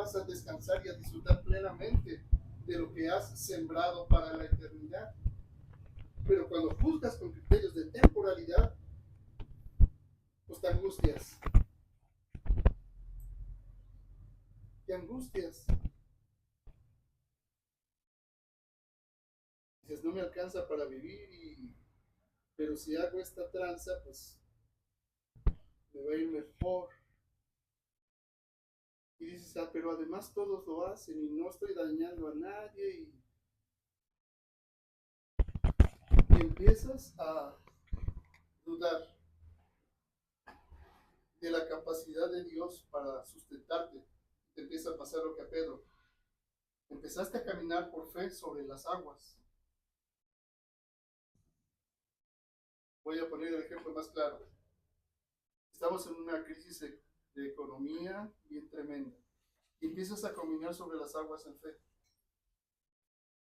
vas a descansar y a disfrutar plenamente de lo que has sembrado para la eternidad. Pero cuando juzgas con criterios de temporalidad, pues te angustias. Te angustias. Dices, no me alcanza para vivir, pero si hago esta tranza, pues me va a ir mejor. Y dices, pero además todos lo hacen y no estoy dañando a nadie. Y empiezas a dudar de la capacidad de Dios para sustentarte. Te empieza a pasar lo que a Pedro. Empezaste a caminar por fe sobre las aguas. Voy a poner el ejemplo más claro. Estamos en una crisis de economía bien tremenda. Y empiezas a caminar sobre las aguas en fe.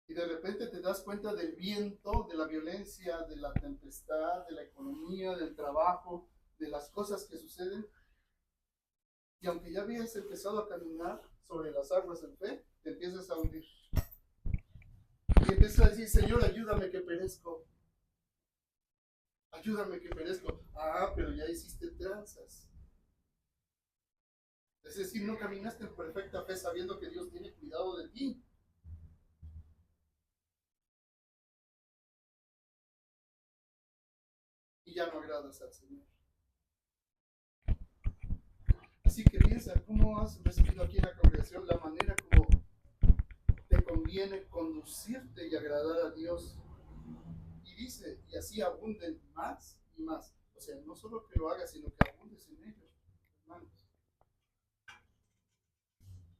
Y de repente te das cuenta del viento, de la violencia, de la tempestad, de la economía, del trabajo, de las cosas que suceden. Y aunque ya habías empezado a caminar sobre las aguas en fe, te empiezas a hundir. Y empiezas a decir, Señor, ayúdame que perezco. Ayúdame que perezco. Pero ya hiciste tranzas. Es decir, no caminaste en perfecta fe sabiendo que Dios tiene cuidado de ti. Y ya no agradas al Señor. Así que piensa, ¿cómo has recibido aquí en la congregación la manera como te conviene conducirte y agradar a Dios? Y dice, y así abunden más y más. O sea, no solo que lo hagas, sino que abundes en ello, hermanos.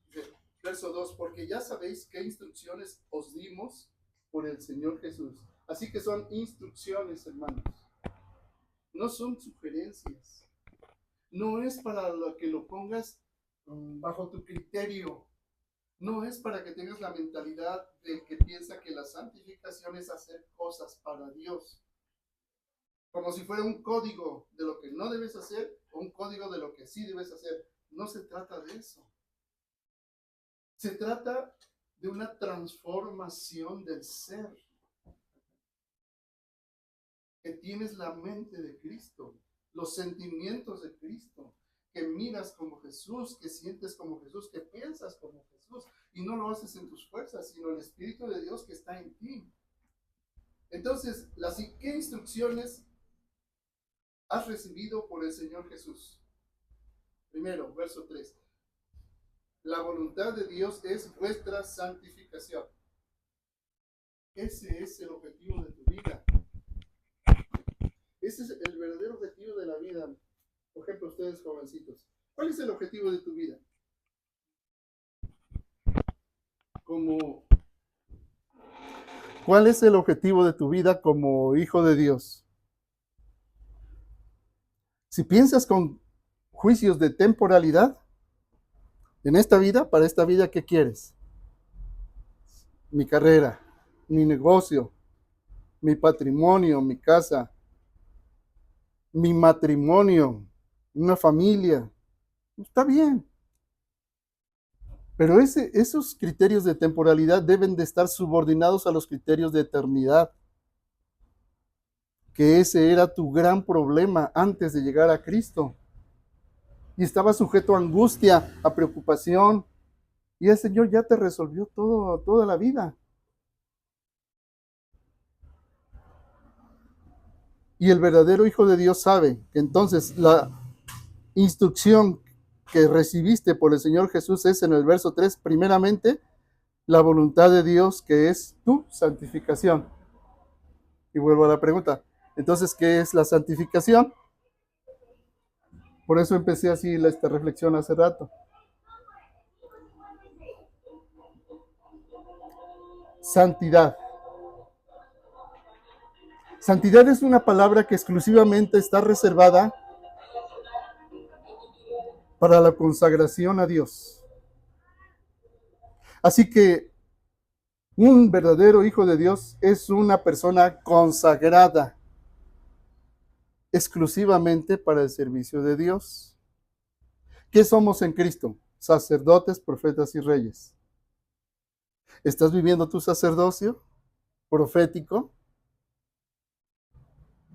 Dice, verso 2, porque ya sabéis qué instrucciones os dimos por el Señor Jesús. Así que son instrucciones, hermanos. No son sugerencias. No es para que lo pongas bajo tu criterio. No es para que tengas la mentalidad del que piensa que la santificación es hacer cosas para Dios. Como si fuera un código de lo que no debes hacer o un código de lo que sí debes hacer. No se trata de eso. Se trata de una transformación del ser. Que tienes la mente de Cristo, los sentimientos de Cristo, que miras como Jesús, que sientes como Jesús, que piensas como Jesús, y no lo haces en tus fuerzas, sino el Espíritu de Dios que está en ti. Entonces, ¿qué instrucciones has recibido por el Señor Jesús? Primero, verso 3. La voluntad de Dios es vuestra santificación. Ese es el objetivo de tu vida. Ese es el verdadero objetivo de la vida. Por ejemplo, ustedes jovencitos, ¿cuál es el objetivo de tu vida? ¿Cuál es el objetivo de tu vida como hijo de Dios? Si piensas con juicios de temporalidad, en esta vida, para esta vida, ¿qué quieres? Mi carrera, mi negocio, mi patrimonio, mi casa, mi matrimonio, una familia. Está bien. Pero esos criterios de temporalidad deben de estar subordinados a los criterios de eternidad. Que ese era tu gran problema antes de llegar a Cristo. Y estaba sujeto a angustia, a preocupación. Y el Señor ya te resolvió toda la vida. Y el verdadero Hijo de Dios sabe que entonces la instrucción que recibiste por el Señor Jesús es en el verso 3, primeramente, la voluntad de Dios que es tu santificación. Y vuelvo a la pregunta, entonces, ¿qué es la santificación? Por eso empecé así esta reflexión hace rato. Santidad. Santidad es una palabra que exclusivamente está reservada para la consagración a Dios. Así que un verdadero hijo de Dios es una persona consagrada exclusivamente para el servicio de Dios. ¿Qué somos en Cristo? sacerdotes, profetas y reyes. ¿Estás viviendo tu sacerdocio profético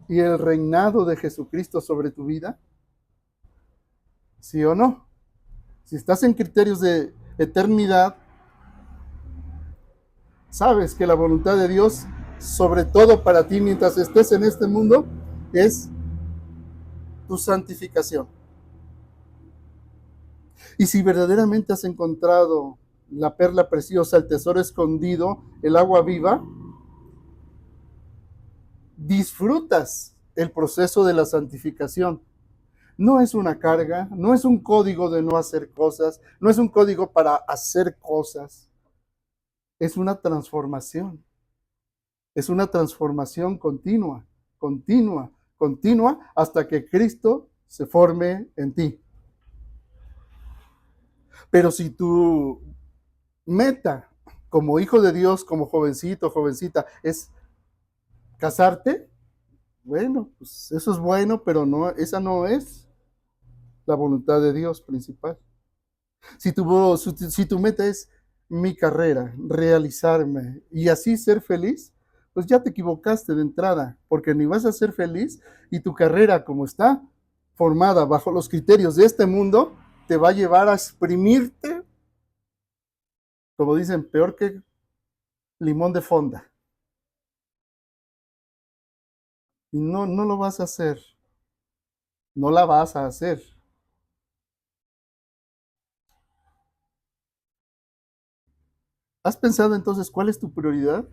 y el reinado de Jesucristo sobre tu vida? ¿Sí o no? Si estás en criterios de eternidad, sabes que la voluntad de Dios, sobre todo para ti mientras estés en este mundo, es tu santificación. Y si verdaderamente has encontrado la perla preciosa, el tesoro escondido, el agua viva, disfrutas el proceso de la santificación. No es una carga, no es un código de no hacer cosas, no es un código para hacer cosas, es una transformación. Es una transformación continua, continua, continua, hasta que Cristo se forme en ti. Pero si tu meta como hijo de Dios, como jovencito, jovencita, es casarte, bueno, pues eso es bueno, pero no, esa no es la voluntad de Dios principal. Si tu meta es mi carrera, realizarme y así ser feliz, pues ya te equivocaste de entrada, porque ni vas a ser feliz y tu carrera como está formada bajo los criterios de este mundo, te va a llevar a exprimirte, como dicen, peor que limón de fonda. Y no, no lo vas a hacer, no la vas a hacer. ¿Has pensado entonces cuál es tu prioridad?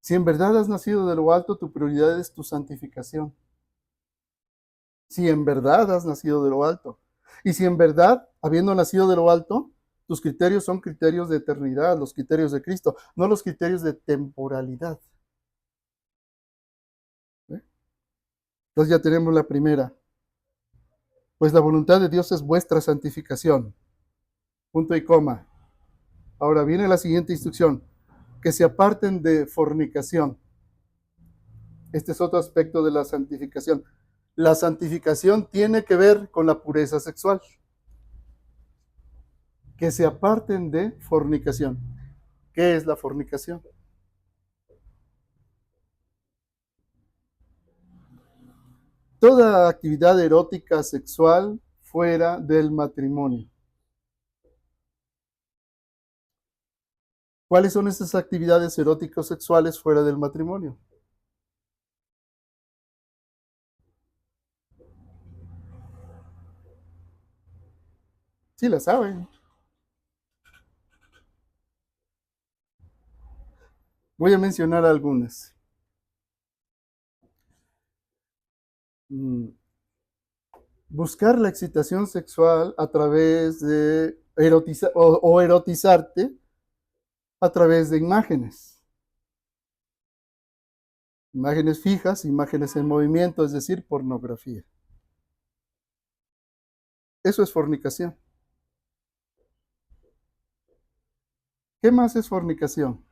Si en verdad has nacido de lo alto, tu prioridad es tu santificación. Si en verdad has nacido de lo alto. Y si en verdad, habiendo nacido de lo alto, tus criterios son criterios de eternidad, los criterios de Cristo, no los criterios de temporalidad. ¿Eh? Entonces ya tenemos la primera. Pues la voluntad de Dios es vuestra santificación. Punto y coma. Ahora viene la siguiente instrucción. Que se aparten de fornicación. Este es otro aspecto de la santificación. La santificación tiene que ver con la pureza sexual. Que se aparten de fornicación. ¿Qué es la fornicación? Toda actividad erótica sexual fuera del matrimonio. ¿Cuáles son esas actividades eróticos sexuales fuera del matrimonio? Sí, la saben. Voy a mencionar algunas. Buscar la excitación sexual a través de erotizar o erotizarte a través de imágenes. Imágenes fijas, imágenes en movimiento, es decir, pornografía. Eso es fornicación. ¿Qué más es fornicación?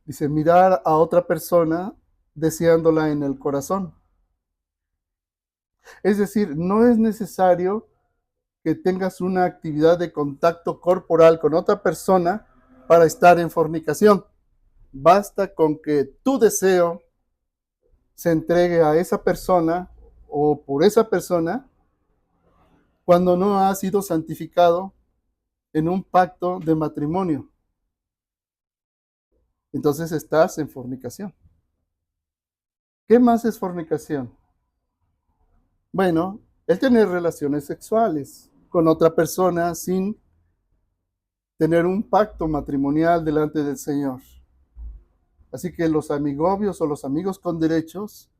Dice, mirar a otra persona deseándola en el corazón. Es decir, no es necesario que tengas una actividad de contacto corporal con otra persona para estar en fornicación. Basta con que tu deseo se entregue a esa persona o por esa persona cuando no ha sido santificado en un pacto de matrimonio. Entonces estás en fornicación. ¿Qué más es fornicación? Bueno, el tener relaciones sexuales con otra persona sin tener un pacto matrimonial delante del Señor. Así que los amigobios o los amigos con derechos,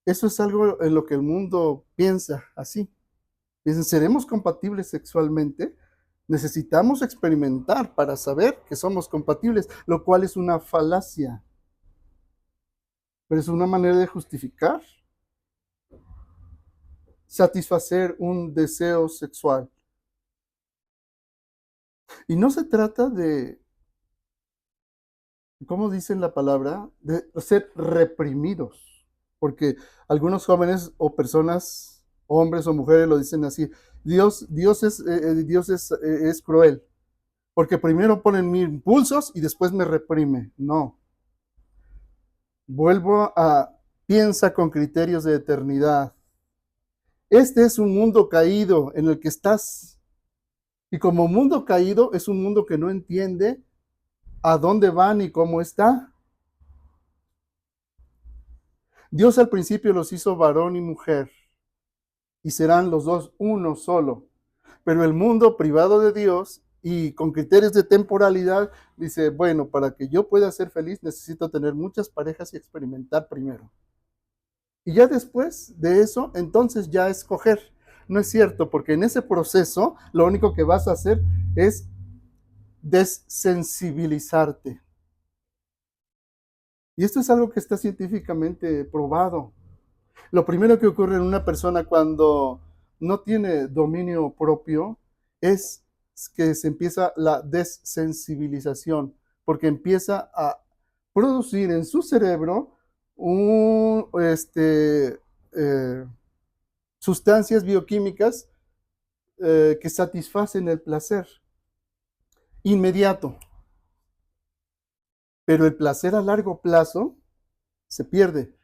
eso es algo en lo que el mundo piensa así. Dicen, ¿seremos compatibles sexualmente? Necesitamos experimentar para saber que somos compatibles, lo cual es una falacia. Pero es una manera de justificar, satisfacer un deseo sexual. Y no se trata de, ¿cómo dicen la palabra? De ser reprimidos. porque algunos jóvenes o personas, hombres o mujeres, lo dicen así: Dios es cruel, porque primero ponen mis impulsos y después me reprime. No, vuelvo a, piensa con criterios de eternidad. Este es un mundo caído en el que estás, y como mundo caído es un mundo que no entiende a dónde va ni cómo está. Dios al principio los hizo varón y mujer, y serán los dos uno solo. Pero el mundo privado de Dios y con criterios de temporalidad dice: bueno, para que yo pueda ser feliz necesito tener muchas parejas y experimentar primero. Y ya después de eso, entonces ya escoger. No es cierto, porque en ese proceso lo único que vas a hacer es desensibilizarte. Y esto es algo que está científicamente probado. Lo primero que ocurre en una persona cuando no tiene dominio propio es que se empieza la desensibilización, porque empieza a producir en su cerebro eh, sustancias bioquímicas que satisfacen el placer inmediato, pero el placer a largo plazo se pierde.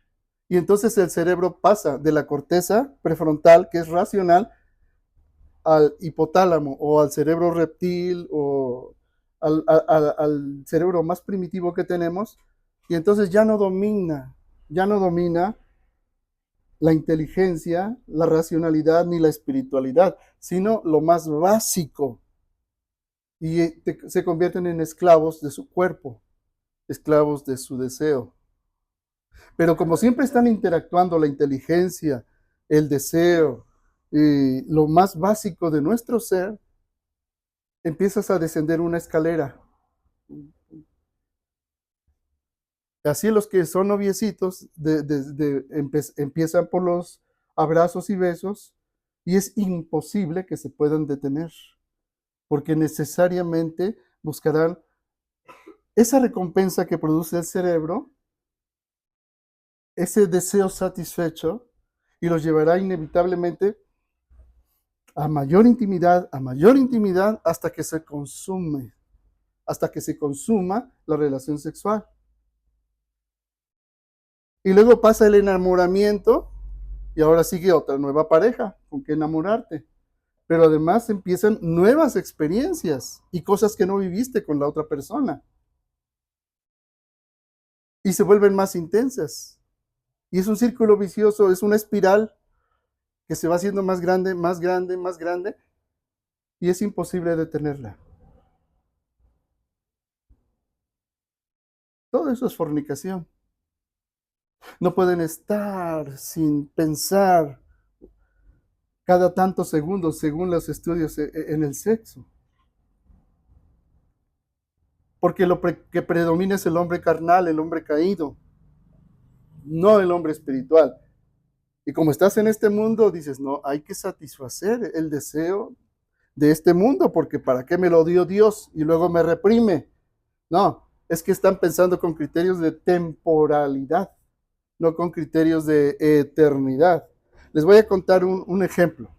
Y entonces el cerebro pasa de la corteza prefrontal, que es racional, al hipotálamo o al cerebro reptil o al cerebro más primitivo que tenemos, y entonces ya no domina la inteligencia, la racionalidad ni la espiritualidad, sino lo más básico, y se convierten en esclavos de su cuerpo, esclavos de su deseo. Pero como siempre están interactuando la inteligencia, el deseo, lo más básico de nuestro ser, empiezas a descender una escalera. Así los que son noviecitos empiezan por los abrazos y besos, y es imposible que se puedan detener, porque necesariamente buscarán esa recompensa que produce el cerebro, ese deseo satisfecho, y los llevará inevitablemente a mayor intimidad, hasta que se consuma la relación sexual. Y luego pasa el enamoramiento y ahora sigue otra nueva pareja con que enamorarte. Pero además empiezan nuevas experiencias y cosas que no viviste con la otra persona. Y se vuelven más intensas. Y es un círculo vicioso, es una espiral que se va haciendo más grande, más grande, más grande, y es imposible detenerla. Todo eso es fornicación. No pueden estar sin pensar cada tantos segundos, según los estudios, en el sexo. Porque lo que predomina es el hombre carnal, el hombre caído, no el hombre espiritual. Y como estás en este mundo, dices: no, hay que satisfacer el deseo de este mundo, porque ¿para qué me lo dio Dios y luego me reprime? No, es que están pensando con criterios de temporalidad, no con criterios de eternidad. Les voy a contar un ejemplo.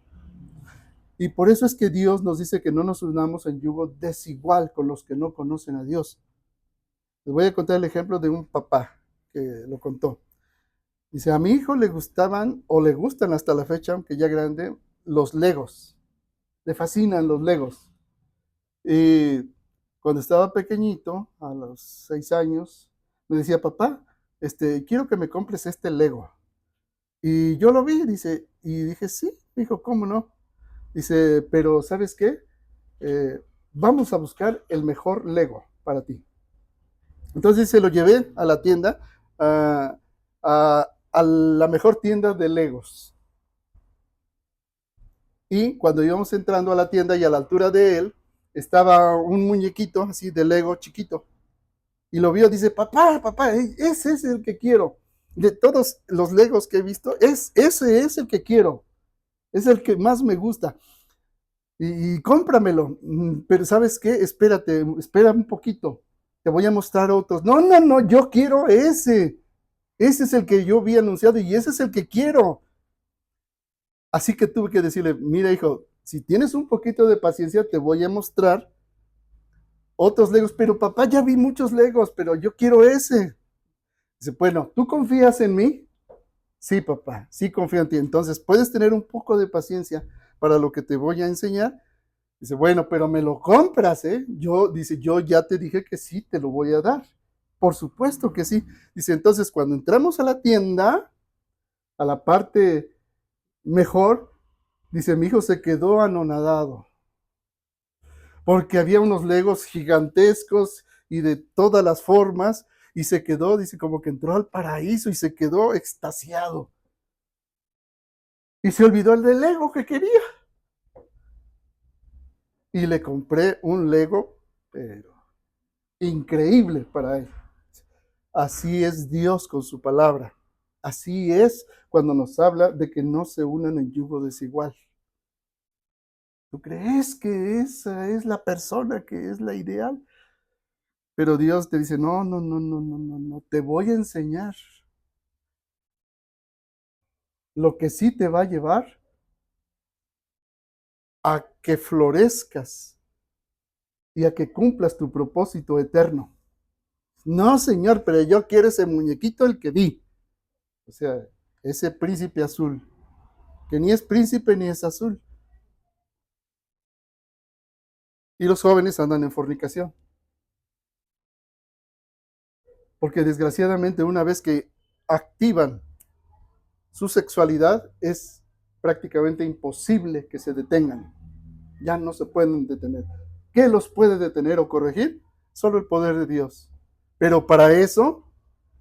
Y por eso es que Dios nos dice que no nos unamos en yugo desigual con los que no conocen a Dios. Les voy a contar el ejemplo de un papá que lo contó. Dice: a mi hijo le gustaban o le gustan hasta la fecha, aunque ya grande, los Legos. Le fascinan los Legos. Y cuando estaba pequeñito, a los 6 años, me decía: papá, quiero que me compres este Lego. Y yo lo vi, dice, y dije: sí, hijo, ¿cómo no? Dice: pero ¿sabes qué? Vamos a buscar el mejor Lego para ti. Entonces se lo llevé a la tienda, a la mejor tienda de Legos. Y cuando íbamos entrando a la tienda y a la altura de él, estaba un muñequito así de Lego chiquito. Y lo vio, dice: papá, papá, ese es el que quiero. De todos los Legos que he visto, ese es el que quiero. Es el que más me gusta. Y cómpramelo. Pero ¿sabes qué? Espera un poquito. Te voy a mostrar otros. No, no, no, yo quiero ese. Ese es el que yo vi anunciado y ese es el que quiero. Así que tuve que decirle, mira hijo, si tienes un poquito de paciencia, te voy a mostrar otros Legos, pero papá, ya vi muchos Legos, pero yo quiero ese. Dice, bueno, ¿tú confías en mí? Sí, papá, sí confío en ti. Entonces, puedes tener un poco de paciencia para lo que te voy a enseñar. Dice, bueno, pero me lo compras, ¿eh? Dice, yo ya te dije que sí, te lo voy a dar. Por supuesto que sí. Dice, entonces, cuando entramos a la tienda, a la parte mejor, dice, mi hijo se quedó anonadado, porque había unos Legos gigantescos y de todas las formas, y se quedó, dice, como que entró al paraíso y se quedó extasiado. Y se olvidó el del Lego que quería. Y le compré un Lego, pero increíble para él. Así es Dios con su palabra. Así es cuando nos habla de que no se unan en yugo desigual. ¿Tú crees que esa es la persona que es la ideal? Pero Dios te dice, no, no, no, no, no, no, no, te voy a enseñar lo que sí te va a llevar a que florezcas y a que cumplas tu propósito eterno. No, Señor, pero yo quiero ese muñequito el que vi. O sea, ese príncipe azul, que ni es príncipe ni es azul. Y los jóvenes andan en fornicación. Porque desgraciadamente una vez que activan su sexualidad es prácticamente imposible que se detengan. Ya no se pueden detener. ¿Qué los puede detener o corregir? Solo el poder de Dios. Pero para eso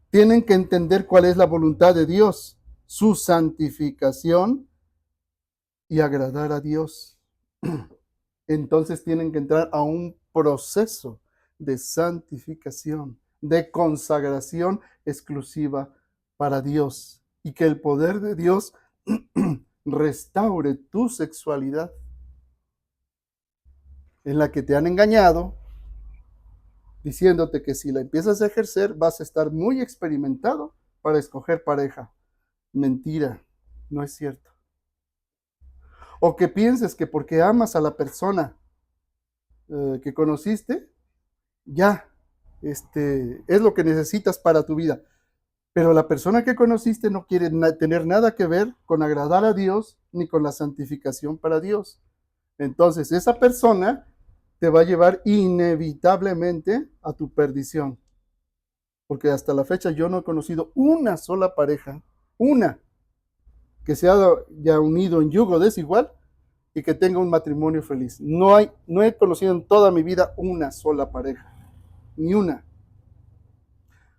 tienen que entender cuál es la voluntad de Dios, su santificación y agradar a Dios. Entonces tienen que entrar a un proceso de santificación, de consagración exclusiva para Dios y que el poder de Dios restaure tu sexualidad en la que te han engañado, diciéndote que si la empiezas a ejercer vas a estar muy experimentado para escoger pareja. Mentira, no es cierto. O que pienses que porque amas a la persona que conociste, ya es lo que necesitas para tu vida. Pero la persona que conociste no quiere tener nada que ver con agradar a Dios ni con la santificación para Dios. Entonces, esa persona te va a llevar inevitablemente a tu perdición. Porque hasta la fecha yo no he conocido una sola pareja, una, que se haya unido en yugo desigual y que tenga un matrimonio feliz. No he conocido en toda mi vida una sola pareja, ni una.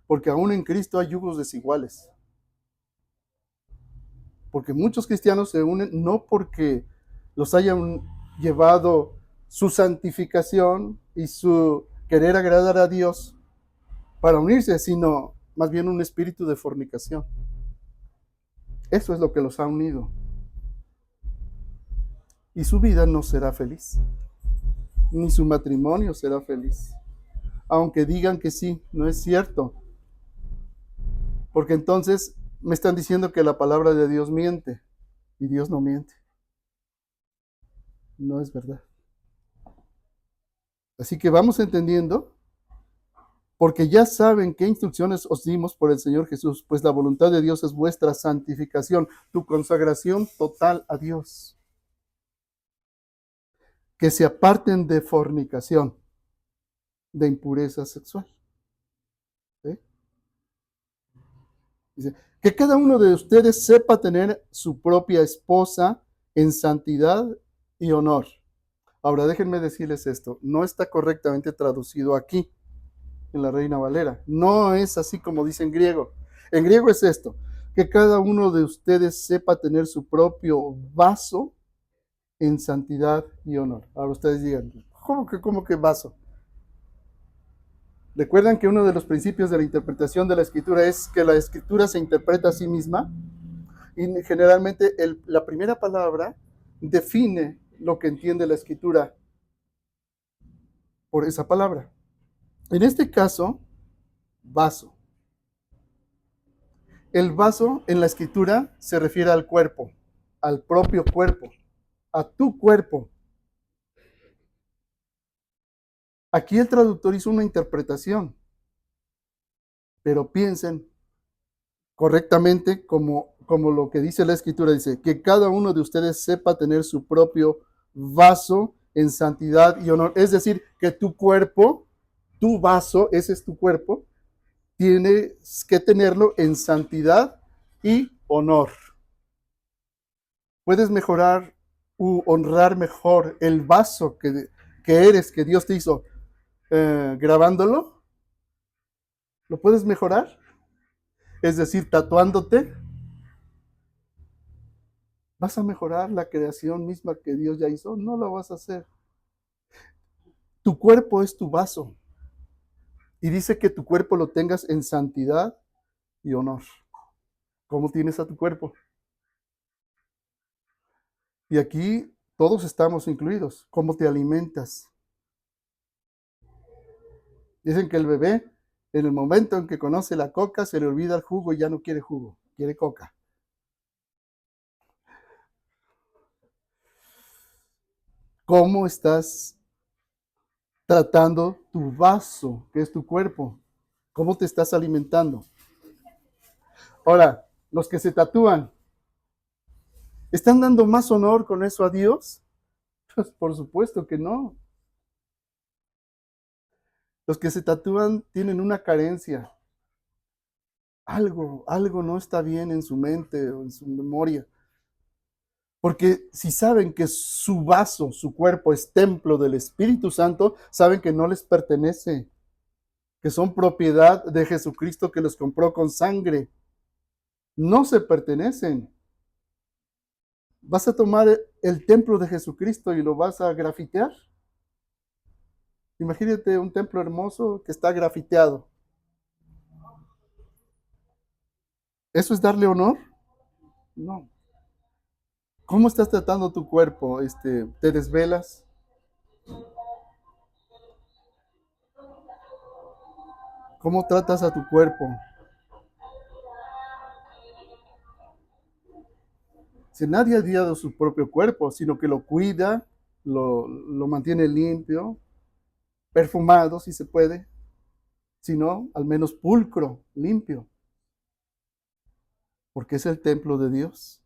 Porque aún en Cristo hay yugos desiguales. Porque muchos cristianos se unen no porque los hayan llevado su santificación y su querer agradar a Dios para unirse, sino más bien un espíritu de fornicación. Eso es lo que los ha unido. Y su vida no será feliz, ni su matrimonio será feliz. Aunque digan que sí, no es cierto. Porque entonces me están diciendo que la palabra de Dios miente. Y Dios no miente. No es verdad. Así que vamos entendiendo, porque ya saben qué instrucciones os dimos por el Señor Jesús, pues la voluntad de Dios es vuestra santificación, tu consagración total a Dios. Que se aparten de fornicación, de impureza sexual. ¿Sí? Dice, que cada uno de ustedes sepa tener su propia esposa en santidad y honor. Ahora déjenme decirles esto, no está correctamente traducido aquí en la Reina Valera. No es así como dice en griego. En griego es esto, que cada uno de ustedes sepa tener su propio vaso en santidad y honor. Ahora ustedes digan, cómo que vaso? Recuerdan que uno de los principios de la interpretación de la escritura es que la escritura se interpreta a sí misma y generalmente la primera palabra define lo que entiende la escritura por esa palabra. En este caso, vaso. El vaso en la escritura se refiere al cuerpo, al propio cuerpo, a tu cuerpo. Aquí el traductor hizo una interpretación, pero piensen correctamente como lo que dice la escritura, dice, que cada uno de ustedes sepa tener su propio vaso en santidad y honor. Es decir, que tu cuerpo, tu vaso, ese es tu cuerpo, tienes que tenerlo en santidad y honor. Puedes mejorar u honrar mejor el vaso que eres, que Dios te hizo, grabándolo. ¿Lo puedes mejorar? Es decir, tatuándote. ¿Vas a mejorar la creación misma que Dios ya hizo? No lo vas a hacer. Tu cuerpo es tu vaso. Y dice que tu cuerpo lo tengas en santidad y honor. ¿Cómo tienes a tu cuerpo? Y aquí todos estamos incluidos. ¿Cómo te alimentas? Dicen que el bebé, en el momento en que conoce la coca, se le olvida el jugo y ya no quiere jugo, quiere coca. ¿Cómo estás tratando tu vaso, que es tu cuerpo? ¿Cómo te estás alimentando? Ahora, los que se tatúan, ¿están dando más honor con eso a Dios? Pues por supuesto que no. Los que se tatúan tienen una carencia. Algo no está bien en su mente o en su memoria. Porque si saben que su vaso, su cuerpo es templo del Espíritu Santo, saben que no les pertenece, que son propiedad de Jesucristo que los compró con sangre. No se pertenecen. ¿Vas a tomar el templo de Jesucristo y lo vas a grafitear? Imagínate un templo hermoso que está grafiteado. ¿Eso es darle honor? No. ¿Cómo estás tratando tu cuerpo? ¿Te desvelas? ¿Cómo tratas a tu cuerpo? Si nadie ha guiado su propio cuerpo, sino que lo cuida, lo mantiene limpio, perfumado si se puede, sino al menos pulcro, limpio, porque es el templo de Dios.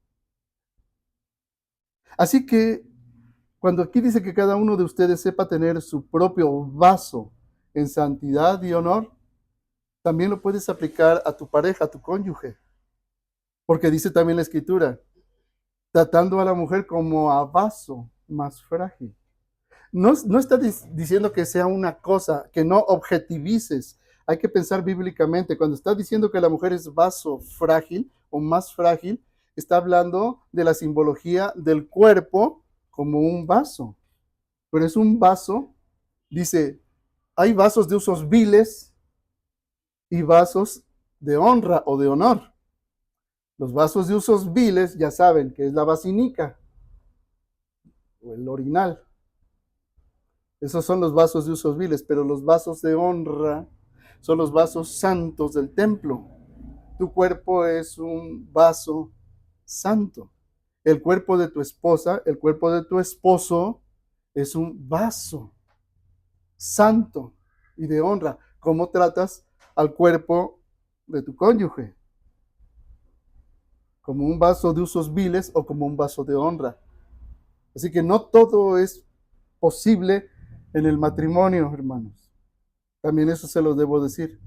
Así que cuando aquí dice que cada uno de ustedes sepa tener su propio vaso en santidad y honor, también lo puedes aplicar a tu pareja, a tu cónyuge, porque dice también la escritura, tratando a la mujer como a vaso más frágil. No está diciendo que sea una cosa, que no objetivices. Hay que pensar bíblicamente. Cuando está diciendo que la mujer es vaso frágil o más frágil, está hablando de la simbología del cuerpo como un vaso. Pero es un vaso, dice, hay vasos de usos viles y vasos de honra o de honor. Los vasos de usos viles, ya saben que es la basinica o el orinal. Esos son los vasos de usos viles, pero los vasos de honra son los vasos santos del templo. Tu cuerpo es un vaso santo. El cuerpo de tu esposa, el cuerpo de tu esposo es un vaso santo y de honra. ¿Cómo tratas al cuerpo de tu cónyuge? ¿Como un vaso de usos viles o como un vaso de honra? Así que no todo es posible en el matrimonio, hermanos. También eso se lo debo decir.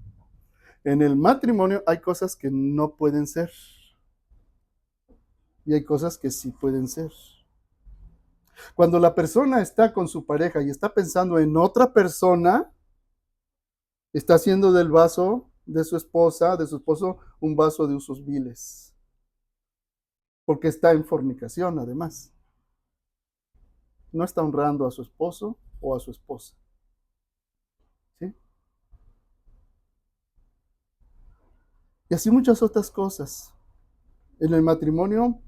En el matrimonio hay cosas que no pueden ser y hay cosas que sí pueden ser. Cuando la persona está con su pareja y está pensando en otra persona, está haciendo del vaso de su esposa, de su esposo, un vaso de usos viles. Porque está en fornicación, además. No está honrando a su esposo o a su esposa. ¿Sí? Y así muchas otras cosas. En el matrimonio,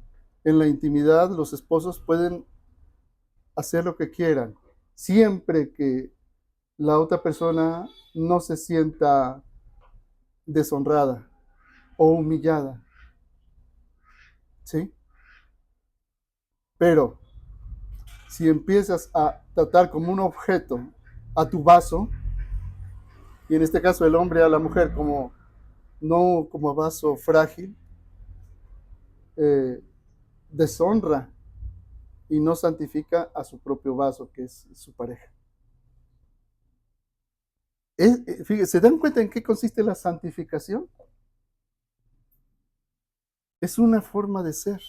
en la intimidad, los esposos pueden hacer lo que quieran, siempre que la otra persona no se sienta deshonrada. o humillada. ¿Sí? Pero si empiezas a tratar como un objeto a tu vaso, y en este caso el hombre a la mujer como no como vaso frágil, eh, deshonra y no santifica a su propio vaso, que es su pareja. Fíjense, ¿se dan cuenta en qué consiste la santificación? Es una forma de ser.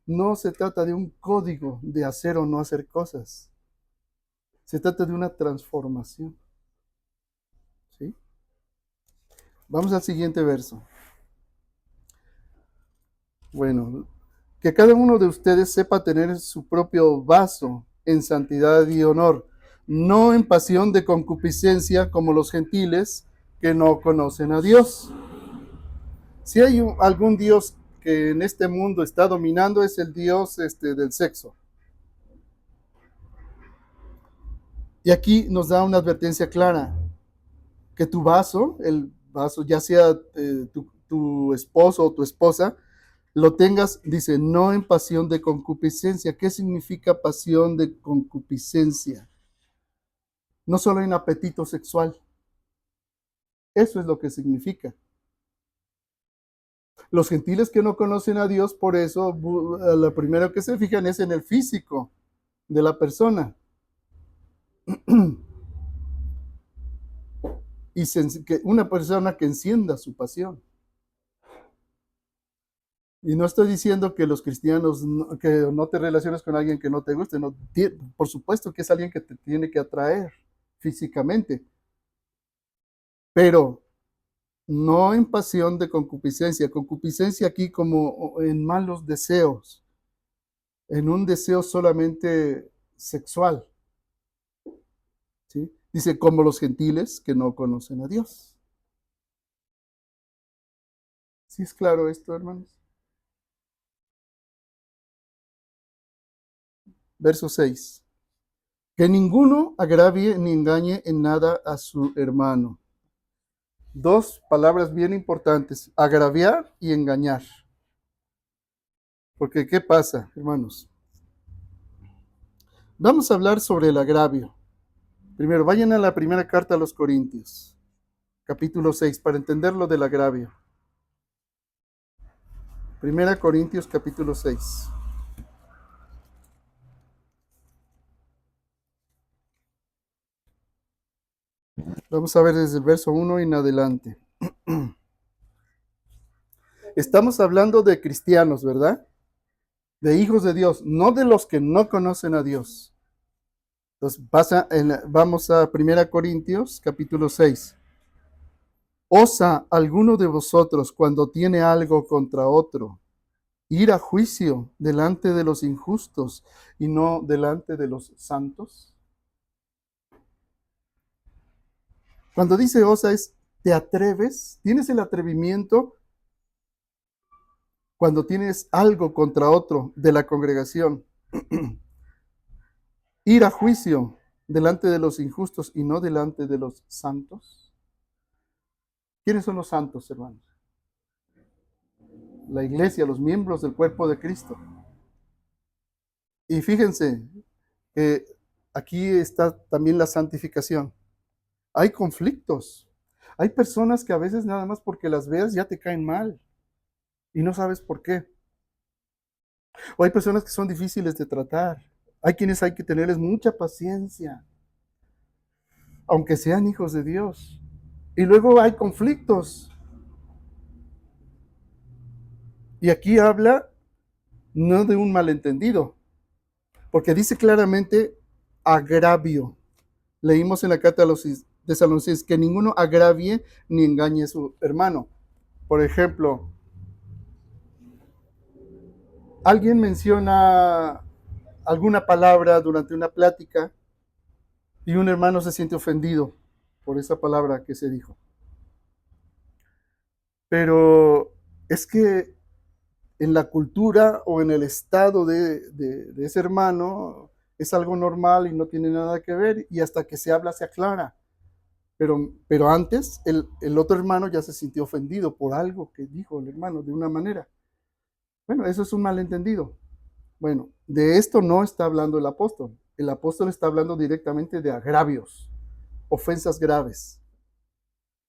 No se trata de un código de hacer o no hacer cosas. Se trata de una transformación. ¿Sí? Vamos al siguiente verso. Bueno, que cada uno de ustedes sepa tener su propio vaso en santidad y honor, no en pasión de concupiscencia como los gentiles que no conocen a Dios. Si hay algún Dios que en este mundo está dominando, es el Dios del sexo. Y aquí nos da una advertencia clara, que tu vaso, el vaso, ya sea tu esposo o tu esposa, lo tengas, dice, no en pasión de concupiscencia. ¿Qué significa pasión de concupiscencia? No solo en apetito sexual. Eso es lo que significa. Los gentiles que no conocen a Dios, por eso lo primero que se fijan es en el físico de la persona. Y que una persona que encienda su pasión. Y no estoy diciendo que los cristianos, que no te relaciones con alguien que no te guste. No, por supuesto que es alguien que te tiene que atraer físicamente. Pero no en pasión de concupiscencia. Concupiscencia aquí como en malos deseos. En un deseo solamente sexual. ¿Sí? Dice, como los gentiles que no conocen a Dios. ¿Sí es claro esto, hermanos? Verso 6. Que ninguno agravie ni engañe en nada a su hermano. Dos palabras bien importantes, agraviar y engañar. Porque, ¿qué pasa, hermanos? Vamos a hablar sobre el agravio. Primero, vayan a la primera carta a los Corintios, capítulo 6, para entender lo del agravio. Primera Corintios, capítulo 6. Vamos a ver desde el verso 1 en adelante. Estamos hablando de cristianos, ¿verdad? De hijos de Dios, no de los que no conocen a Dios. Entonces, vamos a 1 Corintios, capítulo 6. ¿Osa alguno de vosotros, cuando tiene algo contra otro, ir a juicio delante de los injustos y no delante de los santos? Cuando dice osa es, ¿te atreves? ¿Tienes el atrevimiento cuando tienes algo contra otro de la congregación? Ir a juicio delante de los injustos y no delante de los santos. ¿Quiénes son los santos, hermanos? La iglesia, los miembros del cuerpo de Cristo. Y fíjense, aquí está también la santificación. Hay conflictos. Hay personas que a veces nada más porque las veas ya te caen mal y no sabes por qué. O hay personas que son difíciles de tratar. Hay quienes hay que tenerles mucha paciencia, aunque sean hijos de Dios. Y luego hay conflictos. Y aquí habla no de un malentendido, porque dice claramente agravio. Leímos en la carta a los tesalonicenses que ninguno agravie ni engañe a su hermano. Por ejemplo, alguien menciona alguna palabra durante una plática y un hermano se siente ofendido por esa palabra que se dijo. Pero es que en la cultura o en el estado de ese hermano es algo normal y no tiene nada que ver, y hasta que se habla se aclara. Pero antes el otro hermano ya se sintió ofendido por algo que dijo el hermano de una manera. Bueno, eso es un malentendido. Bueno, de esto no está hablando el apóstol. El apóstol está hablando directamente de agravios, ofensas graves.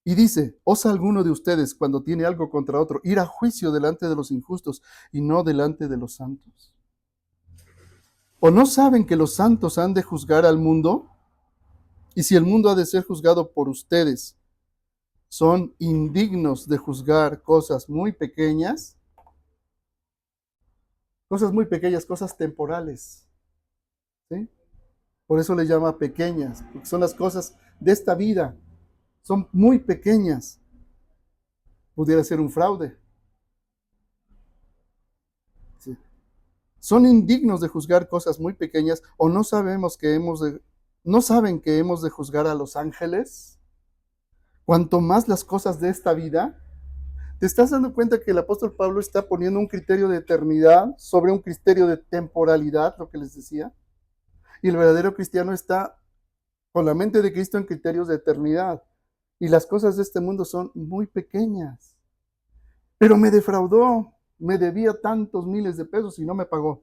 Y dice, ¿osa alguno de ustedes cuando tiene algo contra otro ir a juicio delante de los injustos y no delante de los santos? ¿O no saben que los santos han de juzgar al mundo? Y si el mundo ha de ser juzgado por ustedes, ¿son indignos de juzgar cosas muy pequeñas? Cosas muy pequeñas, cosas temporales. ¿Sí? Por eso le llama pequeñas, porque son las cosas de esta vida. Son muy pequeñas. Pudiera ser un fraude. ¿Sí? Son indignos de juzgar cosas muy pequeñas, o no sabemos que no saben que hemos de juzgar a los ángeles. Cuanto más las cosas de esta vida. ¿Te estás dando cuenta que el apóstol Pablo está poniendo un criterio de eternidad sobre un criterio de temporalidad, lo que les decía? Y el verdadero cristiano está con la mente de Cristo en criterios de eternidad. Y las cosas de este mundo son muy pequeñas. Pero me defraudó, me debía tantos miles de pesos y no me pagó.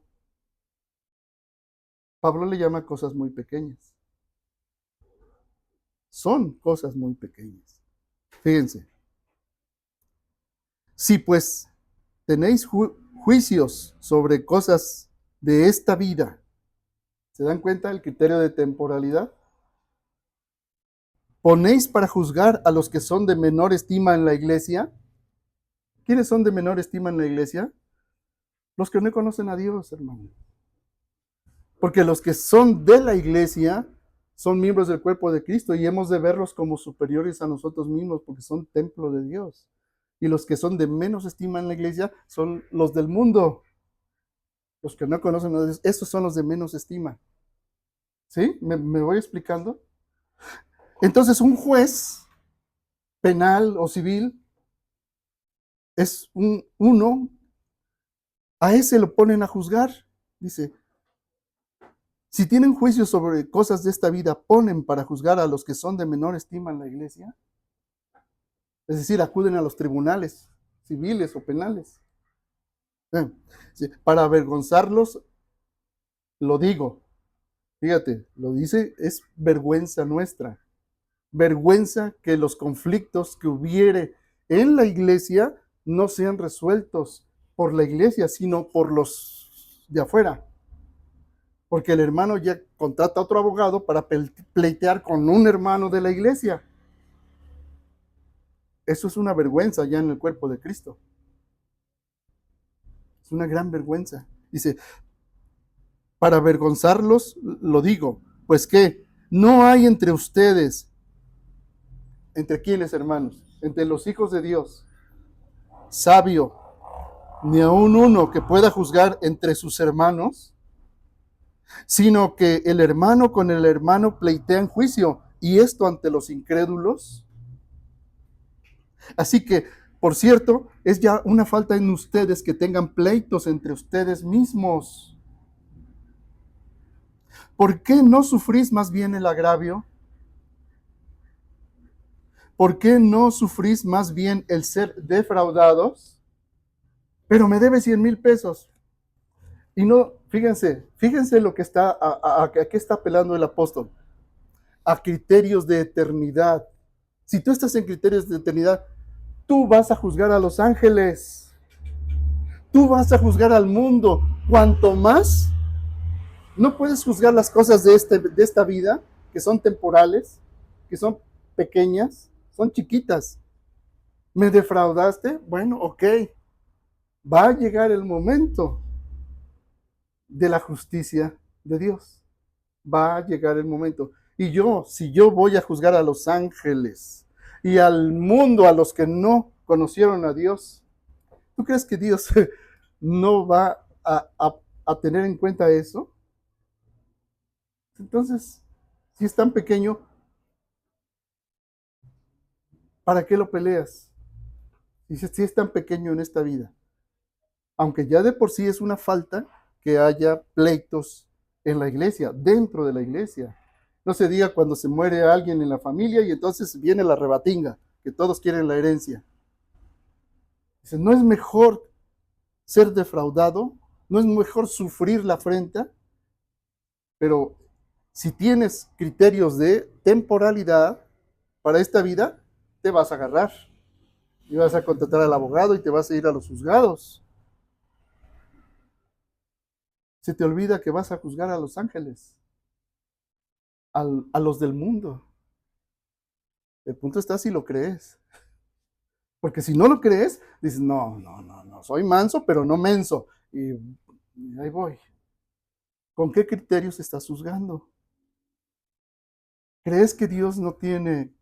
Pablo le llama cosas muy pequeñas. Son cosas muy pequeñas. Fíjense. Si pues tenéis juicios sobre cosas de esta vida, ¿se dan cuenta del criterio de temporalidad? ¿Ponéis para juzgar a los que son de menor estima en la iglesia? ¿Quiénes son de menor estima en la iglesia? Los que no conocen a Dios, hermano. Porque los que son de la iglesia son miembros del cuerpo de Cristo y hemos de verlos como superiores a nosotros mismos porque son templo de Dios. Y los que son de menos estima en la iglesia son los del mundo. Los que no conocen a Dios, esos son los de menos estima. ¿Sí? ¿Me voy explicando? Entonces, un juez penal o civil es uno, a ese lo ponen a juzgar. Dice, si tienen juicios sobre cosas de esta vida, ponen para juzgar a los que son de menor estima en la iglesia. Es decir, acuden a los tribunales civiles o penales. Para avergonzarlos, lo digo. Fíjate, lo dice, es vergüenza nuestra. Vergüenza que los conflictos que hubiere en la iglesia no sean resueltos por la iglesia, sino por los de afuera. Porque el hermano ya contrata a otro abogado para pleitear con un hermano de la iglesia. Eso es una vergüenza ya en el cuerpo de Cristo. Es una gran vergüenza. Dice, para avergonzarlos, lo digo, pues que no hay entre ustedes, ¿entre quiénes, hermanos? Entre los hijos de Dios, sabio, ni aun uno que pueda juzgar entre sus hermanos, sino que el hermano con el hermano pleitea juicio, y esto ante los incrédulos. Así que, por cierto, es ya una falta en ustedes que tengan pleitos entre ustedes mismos. ¿Por qué no sufrís más bien el agravio? ¿Por qué no sufrís más bien el ser defraudados? Pero me debe 100,000 pesos. Y no, fíjense lo que está, a qué está apelando el apóstol. A criterios de eternidad. Si tú estás en criterios de eternidad, tú vas a juzgar a los ángeles. Tú vas a juzgar al mundo. Cuanto más, no puedes juzgar las cosas de esta vida, que son temporales, que son pequeñas, son chiquitas. ¿Me defraudaste? Bueno, ok. Va a llegar el momento de la justicia de Dios. Va a llegar el momento. Y si yo voy a juzgar a los ángeles y al mundo, a los que no conocieron a Dios, ¿tú crees que Dios no va a tener en cuenta eso? Entonces, si es tan pequeño, ¿para qué lo peleas? Si es tan pequeño en esta vida. Aunque ya de por sí es una falta que haya pleitos en la iglesia, dentro de la iglesia. No se diga cuando se muere alguien en la familia y entonces viene la rebatinga, que todos quieren la herencia. Dice, ¿no es mejor ser defraudado? ¿No es mejor sufrir la afrenta? Pero si tienes criterios de temporalidad para esta vida, te vas a agarrar. Y vas a contratar al abogado y te vas a ir a los juzgados. Se te olvida que vas a juzgar a los ángeles, a los del mundo. El punto está si lo crees. Porque si no lo crees, dices, no, soy manso, pero no menso. Y ahí voy. ¿Con qué criterios estás juzgando? ¿Crees que Dios no tiene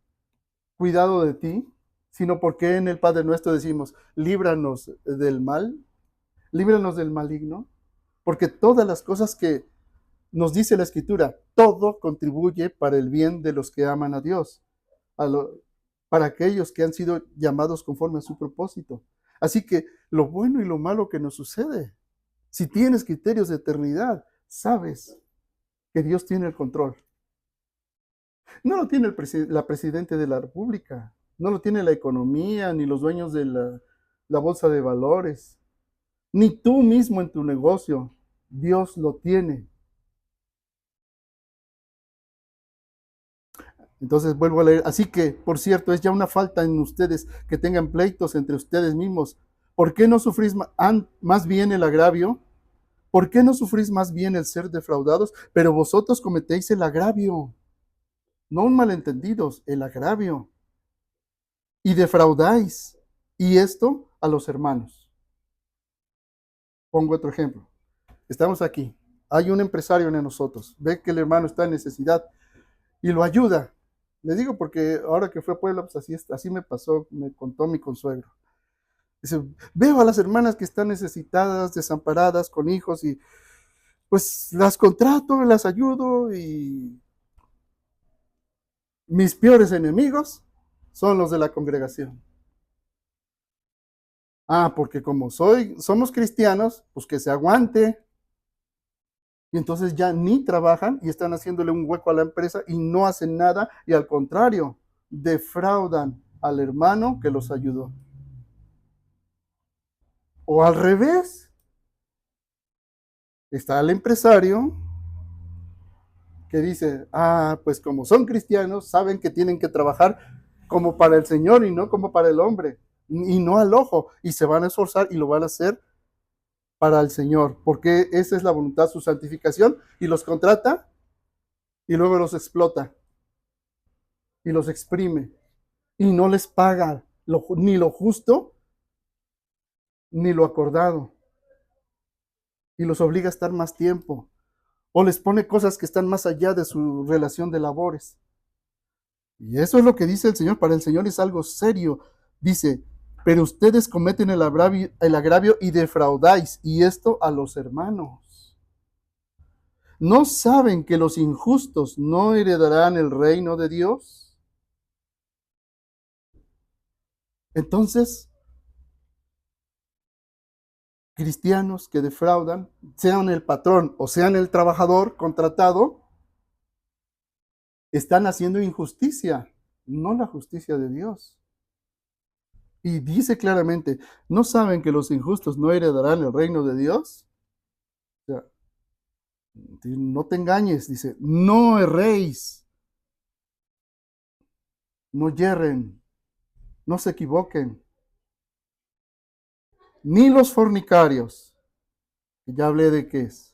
cuidado de ti? Sino porque en el Padre Nuestro decimos, líbranos del mal, líbranos del maligno. Porque todas las cosas que nos dice la Escritura, todo contribuye para el bien de los que aman a Dios, para aquellos que han sido llamados conforme a su propósito. Así que lo bueno y lo malo que nos sucede, si tienes criterios de eternidad, sabes que Dios tiene el control. No lo tiene la presidente de la República, no lo tiene la economía, ni los dueños de la bolsa de valores, ni tú mismo en tu negocio. Dios lo tiene. Entonces vuelvo a leer. Así que, por cierto, es ya una falta en ustedes que tengan pleitos entre ustedes mismos. ¿Por qué no sufrís más bien el agravio? ¿Por qué no sufrís más bien el ser defraudados? Pero vosotros cometéis el agravio. No un malentendidos, el agravio. Y defraudáis. Y esto a los hermanos. Pongo otro ejemplo. Estamos aquí. Hay un empresario en nosotros. Ve que el hermano está en necesidad y lo ayuda. Les digo porque ahora que fue a Puebla, pues así me pasó, me contó mi consuegro. Dice, veo a las hermanas que están necesitadas, desamparadas, con hijos, y pues las contrato, las ayudo, y mis peores enemigos son los de la congregación. Ah, porque como somos cristianos, pues que se aguante. Y entonces ya ni trabajan y están haciéndole un hueco a la empresa y no hacen nada, y al contrario, defraudan al hermano que los ayudó. O al revés, está el empresario que dice, pues como son cristianos, saben que tienen que trabajar como para el Señor y no como para el hombre, y no al ojo, y se van a esforzar y lo van a hacer para el Señor, porque esa es la voluntad, su santificación, y los contrata y luego los explota y los exprime y no les paga ni lo justo ni lo acordado, y los obliga a estar más tiempo, o les pone cosas que están más allá de su relación de labores. Y eso es lo que dice el Señor. Para el Señor es algo serio. Dice, pero ustedes cometen el agravio y defraudáis, y esto a los hermanos. ¿No saben que los injustos no heredarán el reino de Dios? Entonces, cristianos que defraudan, sean el patrón o sean el trabajador contratado, están haciendo injusticia, no la justicia de Dios. Y dice claramente, ¿no saben que los injustos no heredarán el reino de Dios? O sea, no te engañes, dice, no erréis, no yerren, no se equivoquen, ni los fornicarios, que ya hablé de qué es,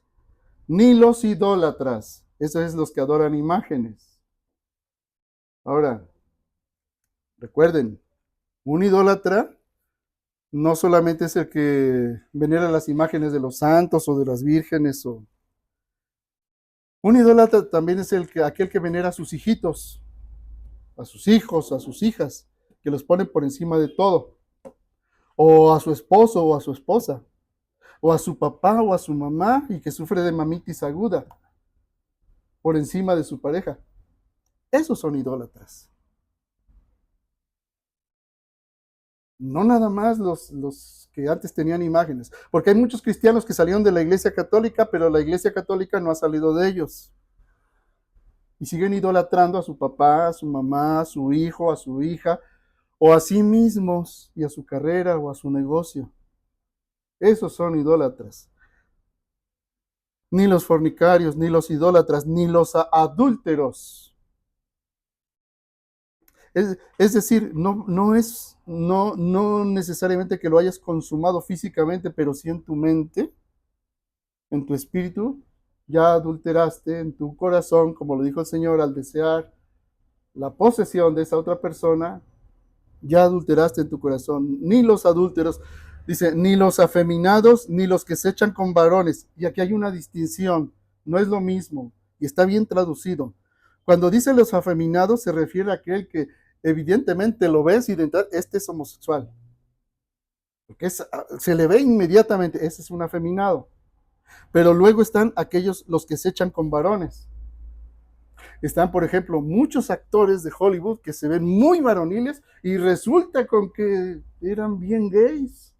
ni los idólatras, esos es los que adoran imágenes. Ahora, recuerden, un idólatra no solamente es el que venera las imágenes de los santos o de las vírgenes, un idólatra también es aquel que venera a sus hijitos, a sus hijos, a sus hijas, que los pone por encima de todo, o a su esposo o a su esposa, o a su papá o a su mamá, y que sufre de mamitis aguda por encima de su pareja. Esos son idólatras. No nada más los que antes tenían imágenes, porque hay muchos cristianos que salieron de la Iglesia Católica, pero la Iglesia Católica no ha salido de ellos. y siguen idolatrando a su papá, a su mamá, a su hijo, a su hija, o a sí mismos y a su carrera o a su negocio. Esos son idólatras. Ni los fornicarios, ni los idólatras, ni los adúlteros. Es decir, no necesariamente que lo hayas consumado físicamente, pero sí en tu mente, en tu espíritu, ya adulteraste en tu corazón, como lo dijo el Señor, al desear la posesión de esa otra persona, ya adulteraste en tu corazón. Ni los adúlteros, dice, ni los afeminados, ni los que se echan con varones. Y aquí hay una distinción, no es lo mismo, y está bien traducido. Cuando dice los afeminados, se refiere a aquel que evidentemente lo ves y de entrada, este es homosexual. Porque se le ve inmediatamente, ese es un afeminado. Pero luego están aquellos, los que se echan con varones. Están, por ejemplo, muchos actores de Hollywood que se ven muy varoniles y resulta con que eran bien gays,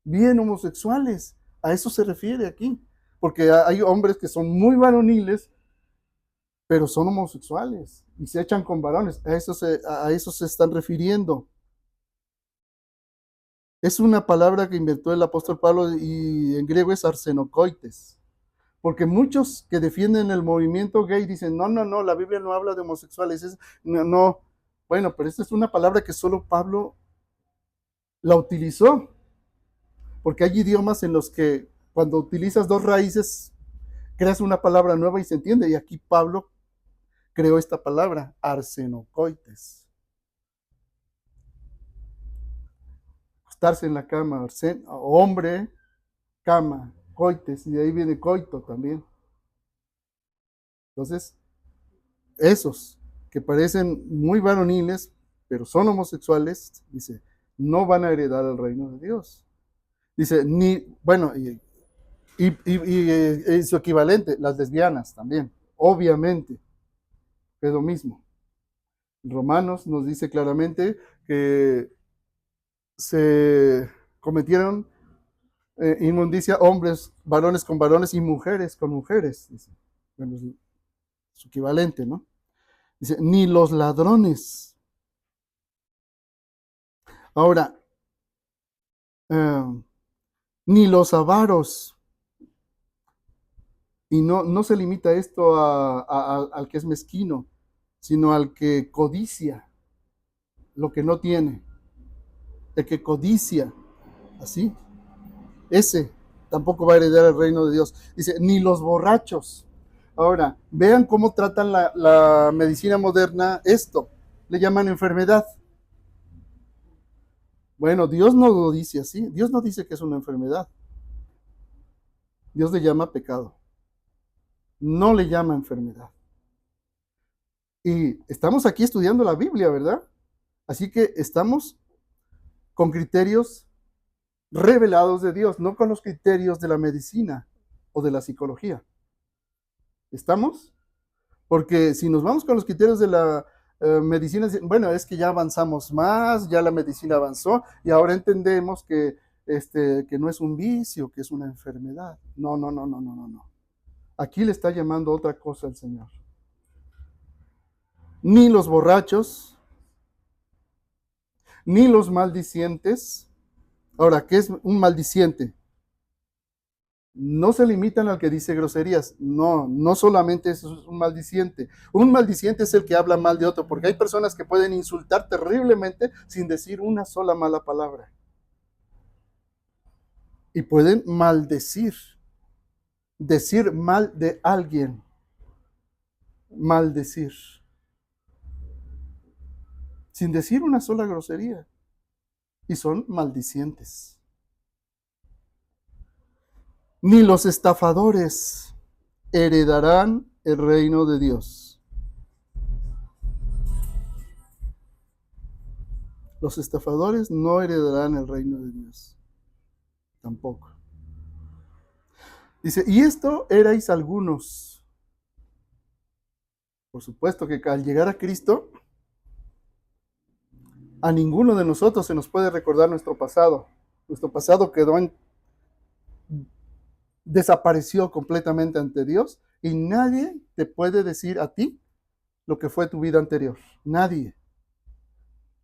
bien homosexuales. A eso se refiere aquí. Porque hay hombres que son muy varoniles, pero son homosexuales y se echan con varones. A eso se están refiriendo. Es una palabra que inventó el apóstol Pablo y en griego es arsenokoites. Porque muchos que defienden el movimiento gay dicen, no, la Biblia no habla de homosexuales. No. Bueno, pero esta es una palabra que solo Pablo la utilizó. Porque hay idiomas en los que cuando utilizas dos raíces, creas una palabra nueva y se entiende. Y aquí Pablo creó esta palabra, arsenokoites. Acostarse en la cama, hombre, cama, coites, y de ahí viene coito también. Entonces, esos que parecen muy varoniles, pero son homosexuales, dice, no van a heredar el reino de Dios. Dice, bueno, y su equivalente, las lesbianas también, obviamente, es lo mismo. Romanos nos dice claramente que se cometieron inmundicia hombres, varones con varones y mujeres con mujeres. Dice. Bueno, es su equivalente, ¿no? Dice, ni los ladrones. Ahora, ni los avaros. Y no se limita esto al que es mezquino, sino al que codicia lo que no tiene. El que codicia, así, ese tampoco va a heredar el reino de Dios. Dice, ni los borrachos. Ahora, vean cómo tratan la medicina moderna esto. Le llaman enfermedad. Bueno, Dios no lo dice así. Dios no dice que es una enfermedad. Dios le llama pecado. No le llama enfermedad. Y estamos aquí estudiando la Biblia, ¿verdad? Así que estamos con criterios revelados de Dios, no con los criterios de la medicina o de la psicología. ¿Estamos? Porque si nos vamos con los criterios de la medicina, bueno, es que ya avanzamos más, ya la medicina avanzó y ahora entendemos que no es un vicio, que es una enfermedad. No. Aquí le está llamando otra cosa el Señor. Ni los borrachos, ni los maldicientes. Ahora, ¿qué es un maldiciente? No se limitan al que dice groserías. No solamente es un maldiciente. Un maldiciente es el que habla mal de otro, porque hay personas que pueden insultar terriblemente sin decir una sola mala palabra. Y pueden maldecir, decir mal de alguien. Maldecir. Sin decir una sola grosería. Y son maldicientes. Ni los estafadores heredarán el reino de Dios. Los estafadores no heredarán el reino de Dios. Tampoco. Dice, y esto erais algunos. Por supuesto que al llegar a Cristo, a ninguno de nosotros se nos puede recordar nuestro pasado. Nuestro pasado desapareció completamente ante Dios y nadie te puede decir a ti lo que fue tu vida anterior. Nadie,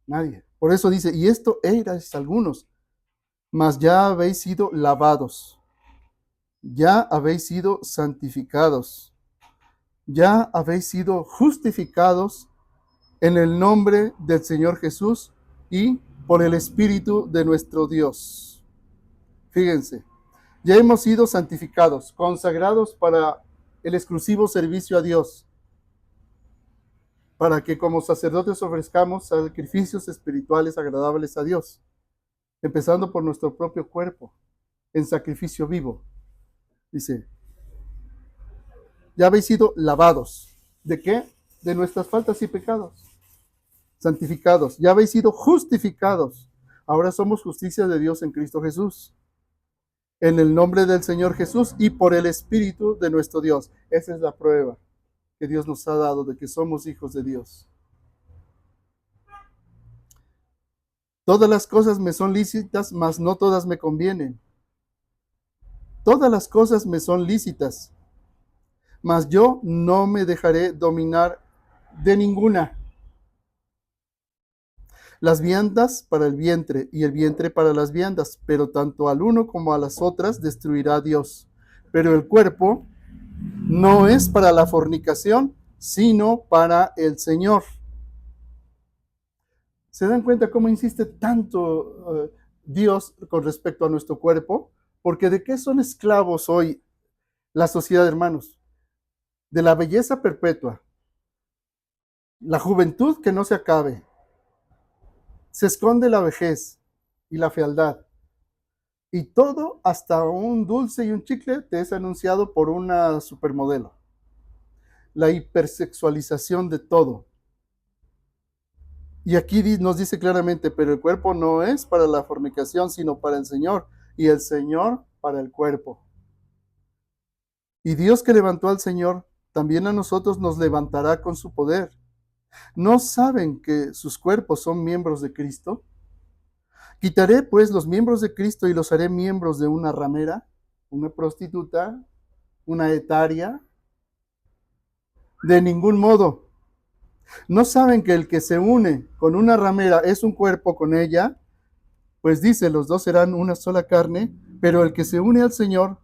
nadie. Por eso dice, y esto erais algunos, mas ya habéis sido lavados, ya habéis sido santificados, ya habéis sido justificados en el nombre del Señor Jesús y por el Espíritu de nuestro Dios. Fíjense, ya hemos sido santificados, consagrados para el exclusivo servicio a Dios, para que como sacerdotes ofrezcamos sacrificios espirituales agradables a Dios, empezando por nuestro propio cuerpo, en sacrificio vivo. Dice, ya habéis sido lavados. ¿De qué? De nuestras faltas y pecados. Santificados. Ya habéis sido justificados. Ahora somos justicia de Dios en Cristo Jesús. En el nombre del Señor Jesús y por el Espíritu de nuestro Dios. Esa es la prueba que Dios nos ha dado de que somos hijos de Dios. Todas las cosas me son lícitas, mas no todas me convienen. Todas las cosas me son lícitas, mas yo no me dejaré dominar de ninguna. Las viandas para el vientre y el vientre para las viandas, pero tanto al uno como a las otras destruirá Dios. Pero el cuerpo no es para la fornicación, sino para el Señor. ¿Se dan cuenta cómo insiste tanto Dios con respecto a nuestro cuerpo? Porque ¿de qué son esclavos hoy la sociedad, hermanos? De la belleza perpetua, la juventud que no se acabe, se esconde la vejez y la fealdad. Y todo, hasta un dulce y un chicle, te es anunciado por una supermodelo. La hipersexualización de todo. Y aquí nos dice claramente, pero el cuerpo no es para la fornicación, sino para el Señor, y el Señor para el cuerpo. Y Dios que levantó al Señor, también a nosotros nos levantará con su poder. ¿No saben que sus cuerpos son miembros de Cristo? Quitaré pues los miembros de Cristo y los haré miembros de una ramera, una prostituta, una etaria. De ningún modo. ¿No saben que el que se une con una ramera es un cuerpo con ella? Pues dice, los dos serán una sola carne, pero el que se une al Señor,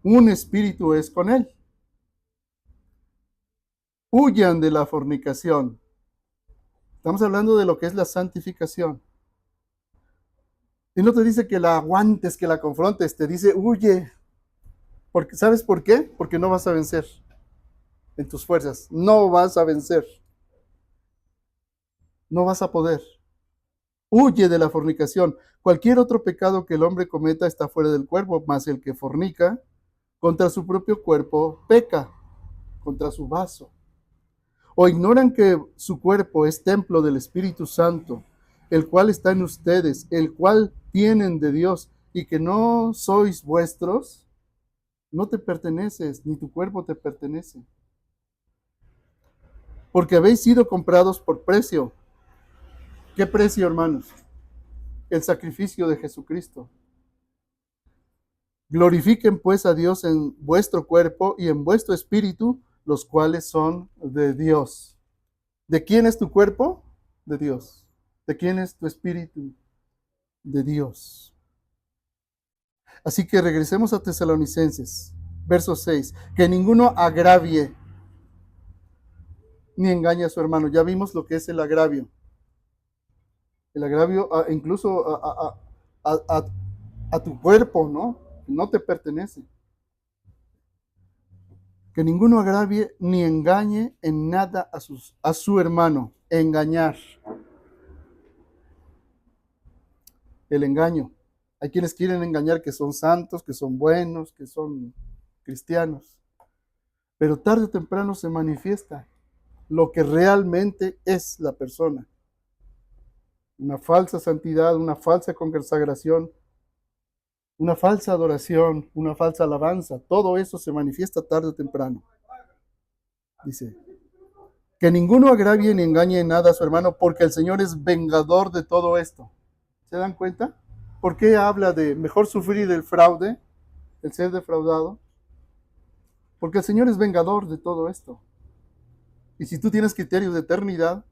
un espíritu es con él. Huyan de la fornicación. Estamos hablando de lo que es la santificación. Y no te dice que la aguantes, que la confrontes, te dice huye. Porque, ¿sabes por qué? Porque no vas a vencer en tus fuerzas. No vas a vencer. No vas a poder. Huye de la fornicación. Cualquier otro pecado que el hombre cometa está fuera del cuerpo, mas el que fornica contra su propio cuerpo peca, contra su vaso. ¿O ignoran que su cuerpo es templo del Espíritu Santo, el cual está en ustedes, el cual tienen de Dios, y que no sois vuestros? No te perteneces, ni tu cuerpo te pertenece. Porque habéis sido comprados por precio. ¿Qué precio, hermanos? El sacrificio de Jesucristo. Glorifiquen pues a Dios en vuestro cuerpo y en vuestro espíritu, los cuales son de Dios. ¿De quién es tu cuerpo? De Dios. ¿De quién es tu espíritu? De Dios. Así que regresemos a Tesalonicenses, verso 6. Que ninguno agravie ni engañe a su hermano. Ya vimos lo que es el agravio. El agravio incluso a tu cuerpo, ¿no? No te pertenece. Que ninguno agravie ni engañe en nada a su hermano. Engañar. El engaño. Hay quienes quieren engañar que son santos, que son buenos, que son cristianos. Pero tarde o temprano se manifiesta lo que realmente es la persona. Una falsa santidad, una falsa consagración, una falsa adoración, una falsa alabanza. Todo eso se manifiesta tarde o temprano. Dice, que ninguno agravie ni engañe en nada a su hermano, porque el Señor es vengador de todo esto. ¿Se dan cuenta? ¿Por qué habla de mejor sufrir el fraude, el ser defraudado? Porque el Señor es vengador de todo esto. Y si tú tienes criterios de eternidad,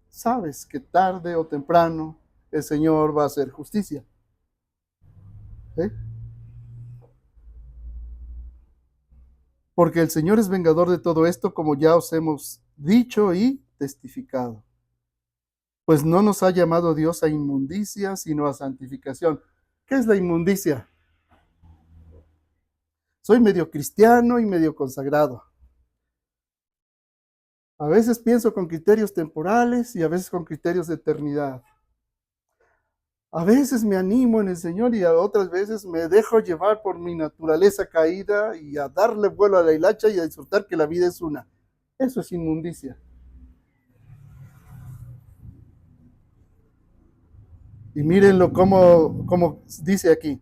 sabes que tarde o temprano el Señor va a hacer justicia. ¿Sí? Porque el Señor es vengador de todo esto, como ya os hemos dicho y testificado. Pues no nos ha llamado Dios a inmundicia, sino a santificación. ¿Qué es la inmundicia? Soy medio cristiano y medio consagrado. A veces pienso con criterios temporales y a veces con criterios de eternidad. A veces me animo en el Señor y a otras veces me dejo llevar por mi naturaleza caída y a darle vuelo a la hilacha y a disfrutar que la vida es una. Eso es inmundicia. Y mírenlo como dice aquí.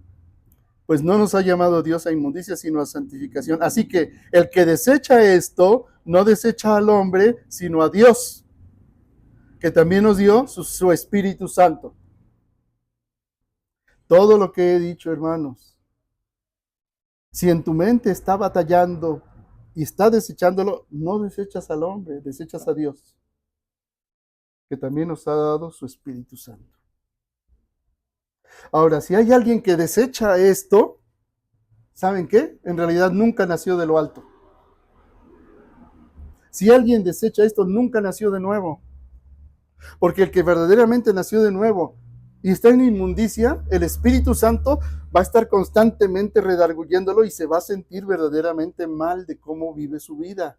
Pues no nos ha llamado Dios a inmundicia, sino a santificación. Así que el que desecha esto, no desecha al hombre, sino a Dios, que también nos dio su Espíritu Santo. Todo lo que he dicho, hermanos, si en tu mente está batallando y está desechándolo, no desechas al hombre, desechas a Dios, que también nos ha dado su Espíritu Santo. Ahora, si hay alguien que desecha esto, ¿saben qué? En realidad nunca nació de lo alto. Si alguien desecha esto, nunca nació de nuevo. Porque el que verdaderamente nació de nuevo y está en inmundicia, el Espíritu Santo va a estar constantemente redarguyéndolo y se va a sentir verdaderamente mal de cómo vive su vida.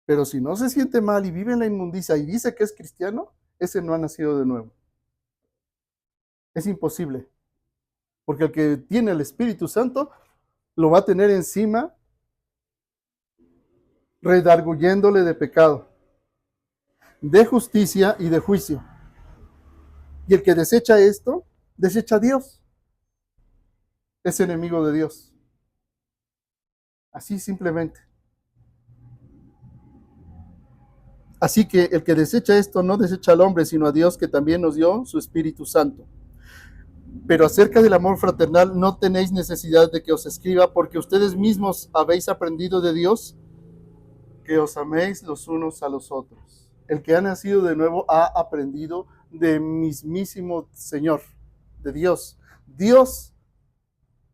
Pero si no se siente mal y vive en la inmundicia y dice que es cristiano, ese no ha nacido de nuevo. Es imposible. Porque el que tiene el Espíritu Santo lo va a tener encima redarguyéndole de pecado, de justicia y de juicio. Y el que desecha esto, desecha a Dios. Es enemigo de Dios. Así simplemente. Así que el que desecha esto no desecha al hombre, sino a Dios, que también nos dio su Espíritu Santo. Pero acerca del amor fraternal no tenéis necesidad de que os escriba, porque ustedes mismos habéis aprendido de Dios que os améis los unos a los otros. El que ha nacido de nuevo ha aprendido de mismísimo Señor, de Dios. Dios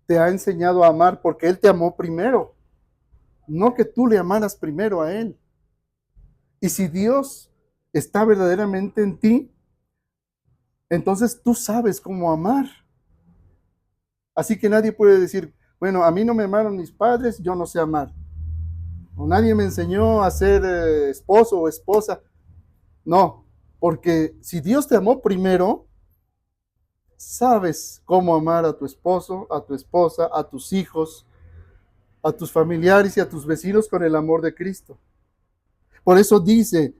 te ha enseñado a amar porque Él te amó primero, no que tú le amaras primero a Él. Y si Dios está verdaderamente en ti, entonces tú sabes cómo amar. Así que nadie puede decir, bueno, a mí no me amaron mis padres, yo no sé amar. O nadie me enseñó a ser esposo o esposa. No, porque si Dios te amó primero, sabes cómo amar a tu esposo, a tu esposa, a tus hijos, a tus familiares y a tus vecinos con el amor de Cristo. Por eso dice,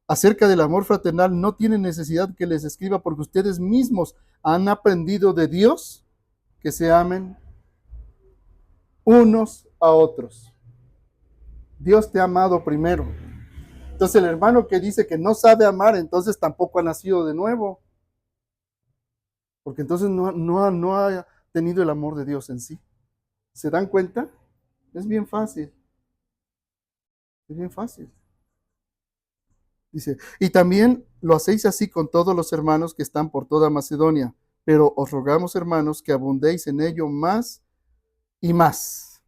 acerca del amor fraternal, no tienen necesidad que les escriba porque ustedes mismos han aprendido de Dios que se amen unos a otros. Dios te ha amado primero. Entonces el hermano que dice que no sabe amar, entonces tampoco ha nacido de nuevo. Porque entonces no ha tenido el amor de Dios en sí. ¿Se dan cuenta? Es bien fácil. Es bien fácil. Dice, y también lo hacéis así con todos los hermanos que están por toda Macedonia, pero os rogamos, hermanos, que abundéis en ello más y más.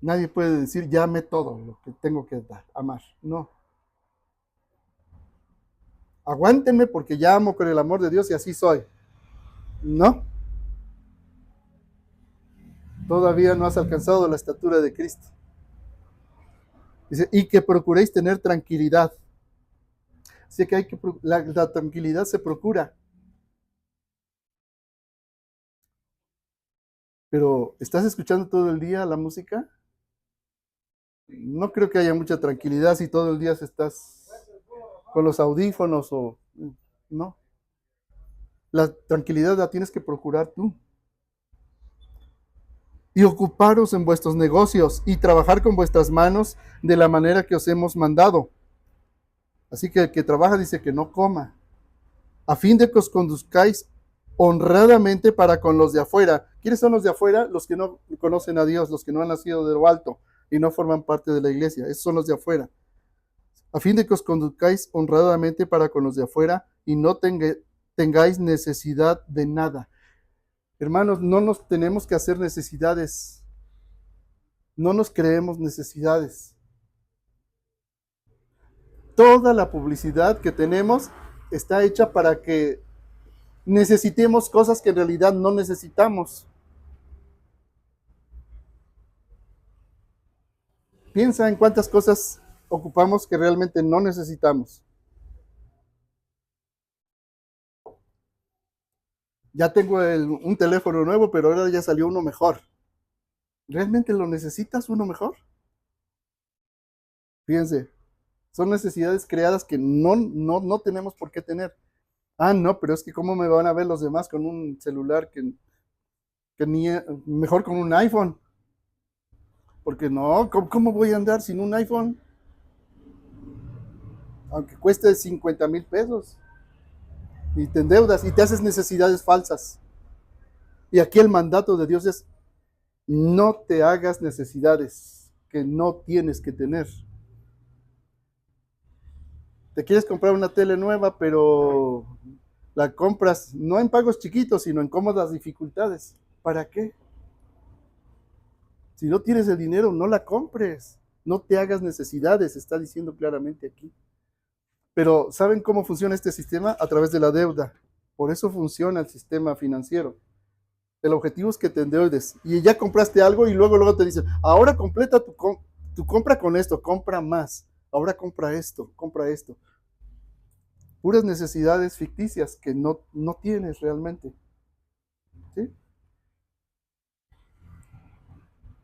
Nadie puede decir, ya amé todo lo que tengo que dar, amar. No. Aguántenme porque ya amo con el amor de Dios y así soy. No. Todavía no has alcanzado la estatura de Cristo. Dice, y que procuréis tener tranquilidad. Así que la tranquilidad se procura. Pero, ¿estás escuchando todo el día la música? No creo que haya mucha tranquilidad si todo el día estás con los audífonos o no. La tranquilidad la tienes que procurar tú. Y ocuparos en vuestros negocios y trabajar con vuestras manos de la manera que os hemos mandado. Así que el que trabaja dice que no coma, a fin de que os conduzcáis honradamente para con los de afuera. ¿Quiénes son los de afuera? Los que no conocen a Dios, los que no han nacido de lo alto y no forman parte de la iglesia. Esos son los de afuera. A fin de que os conduzcáis honradamente para con los de afuera y no tengáis necesidad de nada. Hermanos, no nos tenemos que hacer necesidades. No nos creemos necesidades. Toda la publicidad que tenemos está hecha para que necesitemos cosas que en realidad no necesitamos. Piensa en cuántas cosas ocupamos que realmente no necesitamos. Ya tengo un teléfono nuevo, pero ahora ya salió uno mejor. ¿Realmente lo necesitas uno mejor? Fíjense, son necesidades creadas que no tenemos por qué tener. Ah, no, pero es que cómo me van a ver los demás con un celular que ni mejor con un iPhone. Porque no, ¿cómo voy a andar sin un iPhone? Aunque cueste 50,000 pesos. Y te endeudas y te haces necesidades falsas. Y aquí el mandato de Dios es, no te hagas necesidades que no tienes que tener. Te quieres comprar una tele nueva, pero la compras no en pagos chiquitos, sino en cómodas dificultades. ¿Para qué? Si no tienes el dinero, no la compres. No te hagas necesidades, está diciendo claramente aquí. Pero ¿saben cómo funciona este sistema? A través de la deuda. Por eso funciona el sistema financiero. El objetivo es que te endeudes y ya compraste algo y luego te dicen, ahora completa tu compra con esto, compra más, ahora compra esto, compra esto. Puras necesidades ficticias que no tienes realmente. ¿Sí?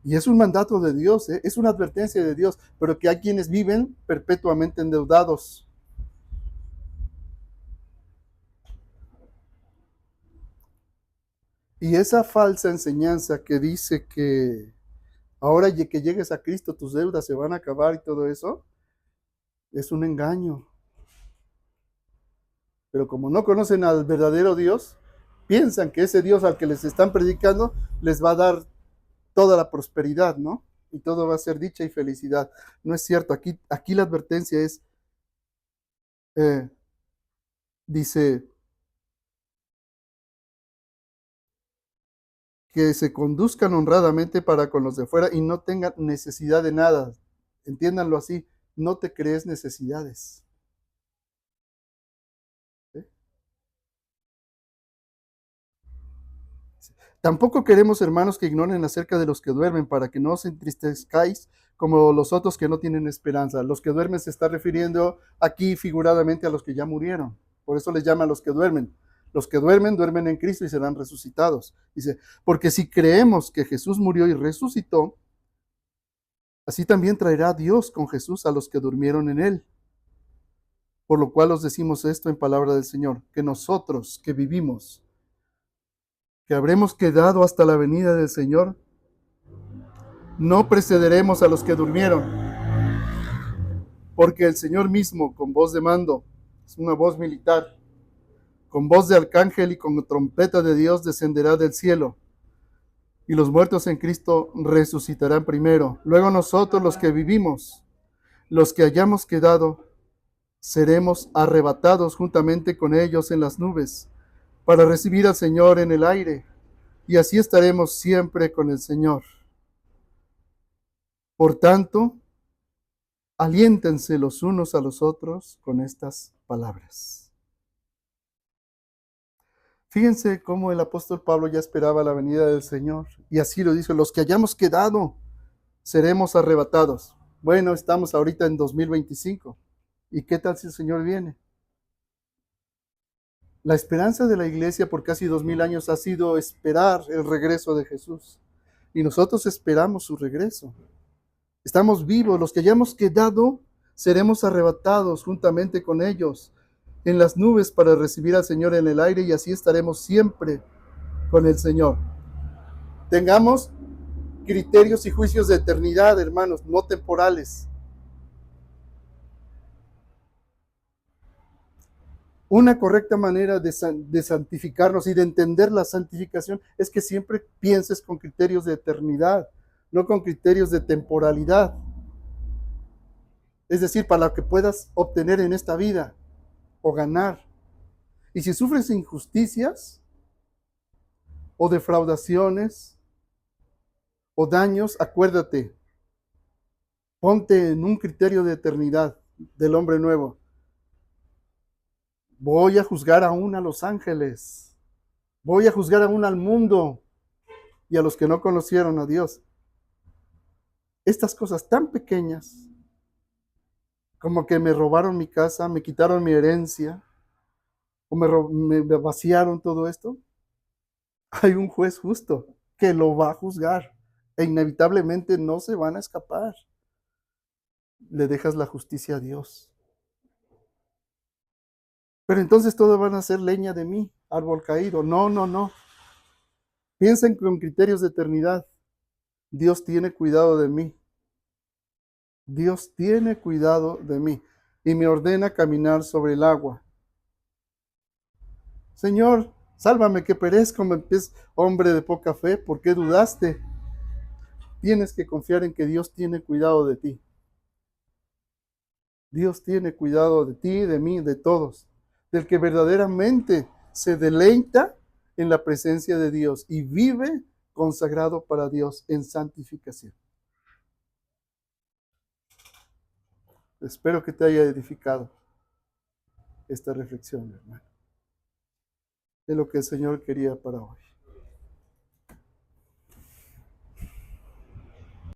Y es un mandato de Dios, ¿eh? Es una advertencia de Dios, pero que hay quienes viven perpetuamente endeudados. Y esa falsa enseñanza que dice que ahora que llegues a Cristo tus deudas se van a acabar y todo eso, es un engaño. Pero como no conocen al verdadero Dios, piensan que ese Dios al que les están predicando les va a dar toda la prosperidad, ¿no? Y todo va a ser dicha y felicidad. No es cierto. Aquí la advertencia es, dice, que se conduzcan honradamente para con los de afuera y no tengan necesidad de nada. Entiéndanlo así, no te crees necesidades. ¿Sí? Tampoco queremos, hermanos, que ignoren acerca de los que duermen, para que no os entristezcáis como los otros que no tienen esperanza. Los que duermen se está refiriendo aquí figuradamente a los que ya murieron. Por eso les llaman los que duermen. Los que duermen, duermen en Cristo y serán resucitados. Dice, porque si creemos que Jesús murió y resucitó, así también traerá Dios con Jesús a los que durmieron en él. Por lo cual os decimos esto en palabra del Señor, que nosotros que vivimos, que habremos quedado hasta la venida del Señor, no precederemos a los que durmieron, porque el Señor mismo, con voz de mando, es una voz militar, con voz de arcángel y con trompeta de Dios descenderá del cielo, y los muertos en Cristo resucitarán primero. Luego nosotros los que vivimos, los que hayamos quedado, seremos arrebatados juntamente con ellos en las nubes, para recibir al Señor en el aire, y así estaremos siempre con el Señor. Por tanto, aliéntense los unos a los otros con estas palabras. Fíjense cómo el apóstol Pablo ya esperaba la venida del Señor, y así lo dice, los que hayamos quedado, seremos arrebatados. Bueno, estamos ahorita en 2025, ¿y qué tal si el Señor viene? La esperanza de la iglesia por casi 2000 años ha sido esperar el regreso de Jesús. Y nosotros esperamos su regreso. Estamos vivos. Los que hayamos quedado, seremos arrebatados juntamente con ellos en las nubes para recibir al Señor en el aire y así estaremos siempre con el Señor. Tengamos criterios y juicios de eternidad, hermanos, no temporales. Una correcta manera de santificarnos y de entender la santificación es que siempre pienses con criterios de eternidad, no con criterios de temporalidad. Es decir, para lo que puedas obtener en esta vida o ganar. Y si sufres injusticias o defraudaciones o daños, acuérdate, ponte en un criterio de eternidad del hombre nuevo. Voy a juzgar aún a los ángeles. Voy a juzgar aún al mundo y a los que no conocieron a Dios. Estas cosas tan pequeñas, como que me robaron mi casa, me quitaron mi herencia, o me vaciaron todo esto, hay un juez justo que lo va a juzgar e inevitablemente no se van a escapar. Le dejas la justicia a Dios. Pero entonces todos van a ser leña de mí, árbol caído. No, no, no. Piensen con criterios de eternidad. Dios tiene cuidado de mí. Dios tiene cuidado de mí y me ordena caminar sobre el agua. Señor, sálvame que perezco, hombre de poca fe, ¿por qué dudaste? Tienes que confiar en que Dios tiene cuidado de ti. Dios tiene cuidado de ti, de mí, de todos. Del que verdaderamente se deleita en la presencia de Dios y vive consagrado para Dios en santificación. Espero que te haya edificado esta reflexión, hermano, de lo que el Señor quería para hoy.